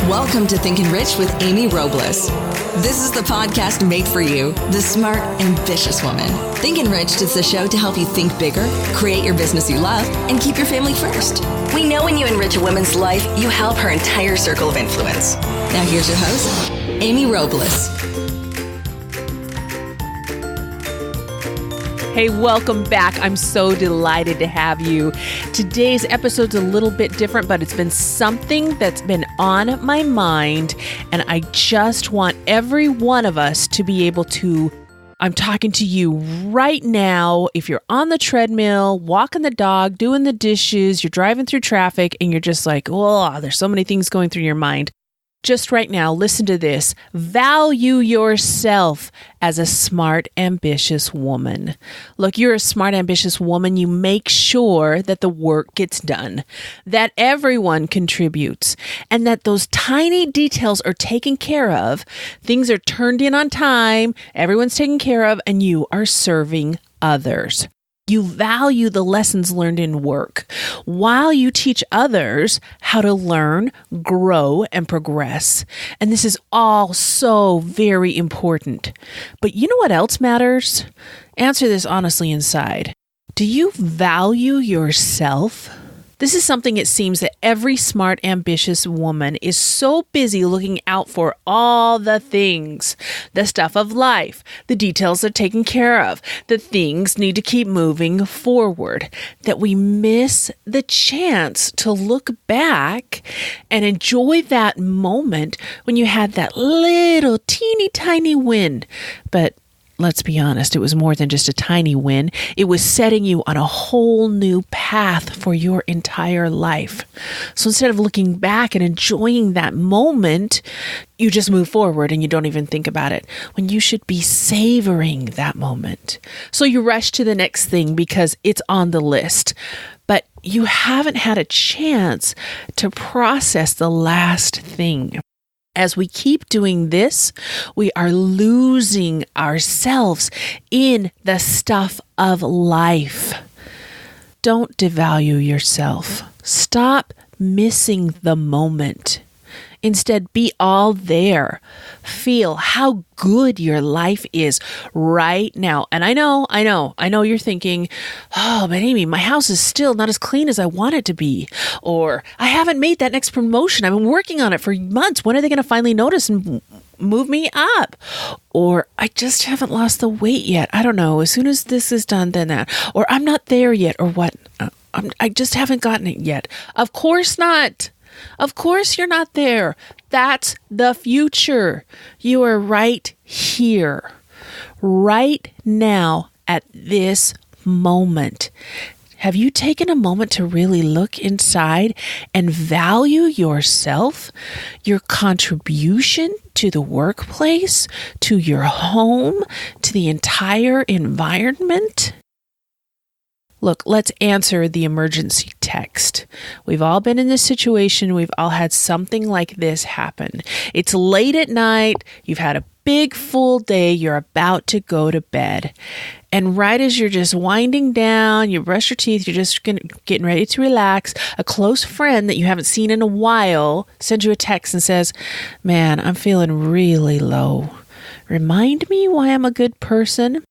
Welcome to Thinkin' Rich with Amy Robles. This is the podcast made for you, the smart, ambitious woman. Thinkin' Rich is the show to help you think bigger, create your business you love, and keep your family first. We know when you enrich a woman's life, you help her entire circle of influence. Now here's your host, Amy Robles. Hey, welcome back. I'm so delighted to have you. Today's episode's a little bit different, but it's been something that's been on my mind, and I just want every one of us to be able to. I'm talking to you right now. If you're on the treadmill, walking the dog, doing the dishes, you're driving through traffic, and you're just like, oh, there's so many things going through your mind. Just right now, listen to this. Value yourself as a smart, ambitious woman. Look, you're a smart, ambitious woman. You make sure that the work gets done, that everyone contributes, and that those tiny details are taken care of. Things are turned in on time, everyone's taken care of, and you are serving others. You value the lessons learned in work while you teach others how to learn, grow, and progress. And this is all so very important. But you know what else matters? Answer this honestly inside. Do you value yourself? This is something it seems that every smart, ambitious woman is so busy looking out for all the things, the stuff of life, the details are taken care of, the things need to keep moving forward, that we miss the chance to look back and enjoy that moment when you had that little teeny tiny win. But let's be honest, it was more than just a tiny win. It was setting you on a whole new path for your entire life. So instead of looking back and enjoying that moment, you just move forward and you don't even think about it, when you should be savoring that moment. So you rush to the next thing because it's on the list, but you haven't had a chance to process the last thing. As we keep doing this, we are losing ourselves in the stuff of life. Don't devalue yourself. Stop missing the moment. Instead, be all there. Feel how good your life is right now. And I know you're thinking, oh, but Amy, my house is still not as clean as I want it to be. Or I haven't made that next promotion. I've been working on it for months. When are they going to finally notice and move me up? Or I just haven't lost the weight yet. I don't know. As soon as this is done, then that. Or I'm not there yet. Or what? I just haven't gotten it yet. Of course not. Of course you're not there. That's the future. You are right here, right now at this moment. Have you taken a moment to really look inside and value yourself, your contribution to the workplace, to your home, to the entire environment? Look, let's answer the emergency text. We've all been in this situation. We've all had something like this happen. It's late at night. You've had a big full day. You're about to go to bed. And right as you're just winding down, you brush your teeth, you're just getting ready to relax, a close friend that you haven't seen in a while sends you a text and says, man, I'm feeling really low. Remind me why I'm a good person.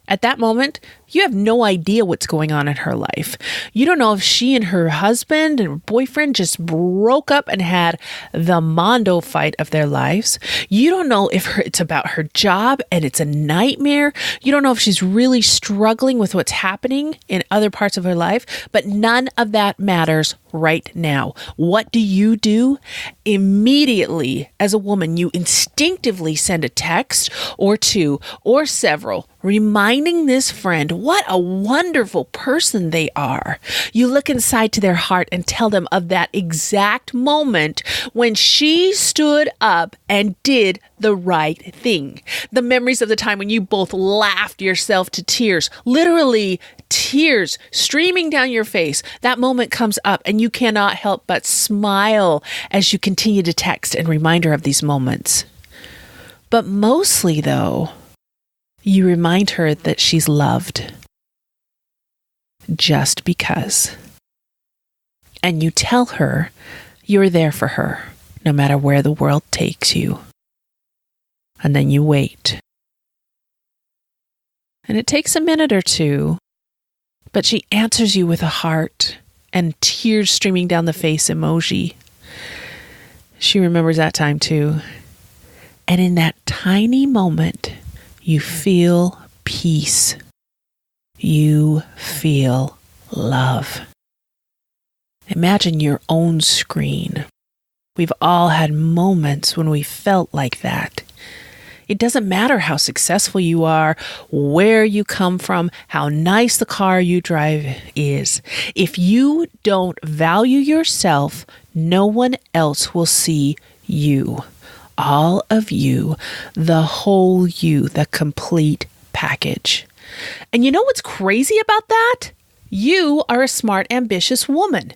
At that moment, you have no idea what's going on in her life. You don't know if she and her husband and boyfriend just broke up and had the Mondo fight of their lives. You don't know if it's about her job and it's a nightmare. You don't know if she's really struggling with what's happening in other parts of her life, but none of that matters right now. What do? Immediately, as a woman, you instinctively send a text or two or several reminding this friend what a wonderful person they are. You look inside to their heart and tell them of that exact moment when she stood up and did the right thing. The memories of the time when you both laughed yourself to tears, literally tears streaming down your face. That moment comes up and you cannot help but smile as you continue to text and remind her of these moments. But mostly, though, you remind her that she's loved just because. And you tell her you're there for her no matter where the world takes you. And then you wait. And it takes a minute or two, but she answers you with a heart and tears streaming down the face emoji. She remembers that time too. And in that tiny moment, you feel peace. You feel love. Imagine your own screen. We've all had moments when we felt like that. It doesn't matter how successful you are, where you come from, how nice the car you drive is. If you don't value yourself, no one else will see you. All of you, the whole you, the complete package. And you know what's crazy about that? You are a smart, ambitious woman.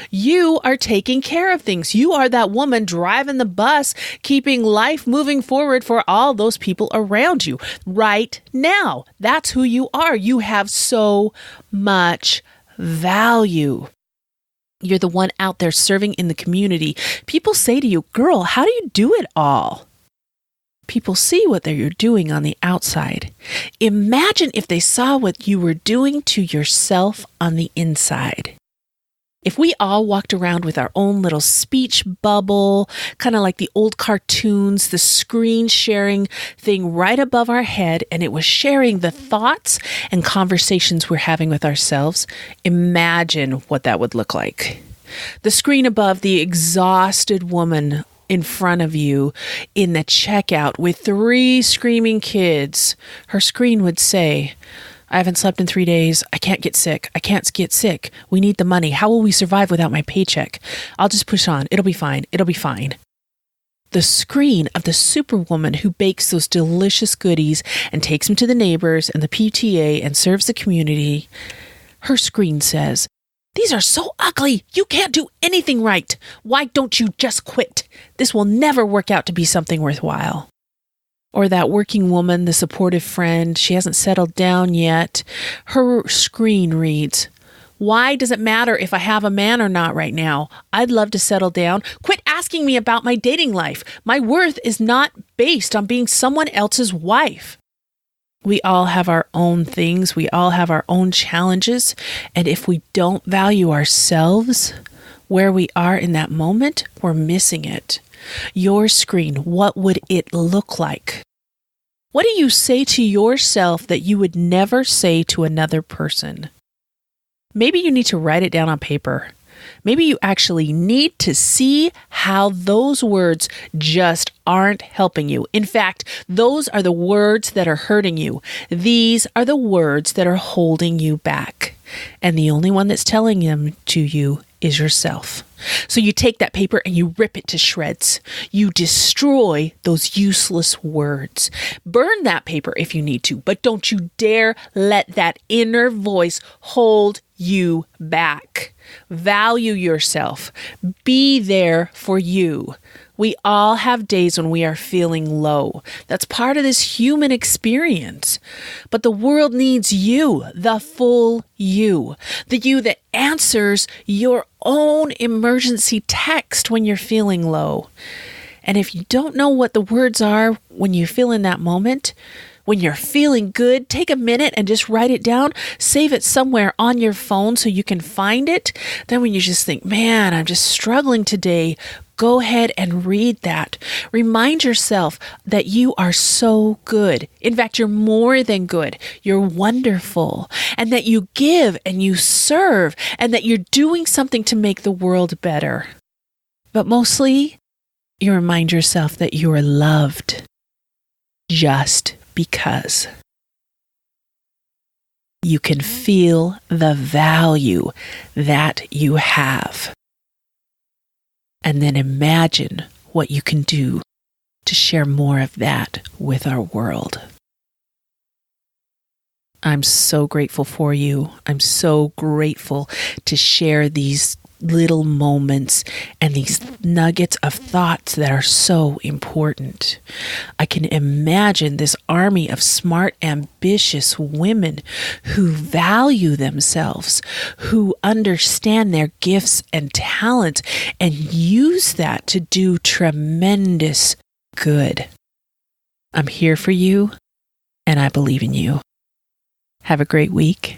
You are taking care of things. You are that woman driving the bus, keeping life moving forward for all those people around you right now. That's who you are. You have so much value. You're the one out there serving in the community. People say to you, girl, how do you do it all? People see what you're doing on the outside. Imagine if they saw what you were doing to yourself on the inside. If we all walked around with our own little speech bubble, kind of like the old cartoons, the screen sharing thing right above our head, and it was sharing the thoughts and conversations we're having with ourselves, imagine what that would look like. The screen above, the exhausted woman in front of you in the checkout with 3 screaming kids, her screen would say, I haven't slept in 3 days. I can't get sick. I can't get sick. We need the money. How will we survive without my paycheck? I'll just push on. It'll be fine. It'll be fine. The screen of the superwoman who bakes those delicious goodies and takes them to the neighbors and the PTA and serves the community, her screen says, these are so ugly. You can't do anything right. Why don't you just quit? This will never work out to be something worthwhile. Or that working woman, the supportive friend, she hasn't settled down yet. Her screen reads, why does it matter if I have a man or not right now? I'd love to settle down. Quit asking me about my dating life. My worth is not based on being someone else's wife. We all have our own things. We all have our own challenges. And if we don't value ourselves, where we are in that moment, we're missing it. Your screen, what would it look like? What do you say to yourself that you would never say to another person? Maybe you need to write it down on paper. Maybe you actually need to see how those words just aren't helping you. In fact, those are the words that are hurting you. These are the words that are holding you back. And the only one that's telling them to you is yourself. So you take that paper and you rip it to shreds. You destroy those useless words. Burn that paper if you need to, but don't you dare let that inner voice hold you back. Value yourself. Be there for you. We all have days when we are feeling low. That's part of this human experience. But the world needs you, the full you, the you that answers your own emergency text when you're feeling low. And if you don't know what the words are when you feel in that moment, when you're feeling good, take a minute and just write it down. Save it somewhere on your phone so you can find it. Then when you just think, man, I'm just struggling today, go ahead and read that. Remind yourself that you are so good. In fact, you're more than good. You're wonderful. And that you give and you serve and that you're doing something to make the world better. But mostly, you remind yourself that you are loved just because. You can feel the value that you have. And then imagine what you can do to share more of that with our world. I'm so grateful for you. I'm so grateful to share these little moments and these nuggets of thoughts that are so important. I can imagine this army of smart, ambitious women who value themselves, who understand their gifts and talents, and use that to do tremendous good. I'm here for you, and I believe in you. Have a great week,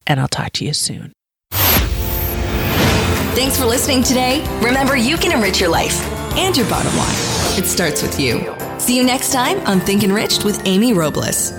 and I'll talk to you soon. Thanks for listening today. Remember, you can enrich your life and your bottom line. It starts with you. See you next time on Think Enriched with Amy Robles.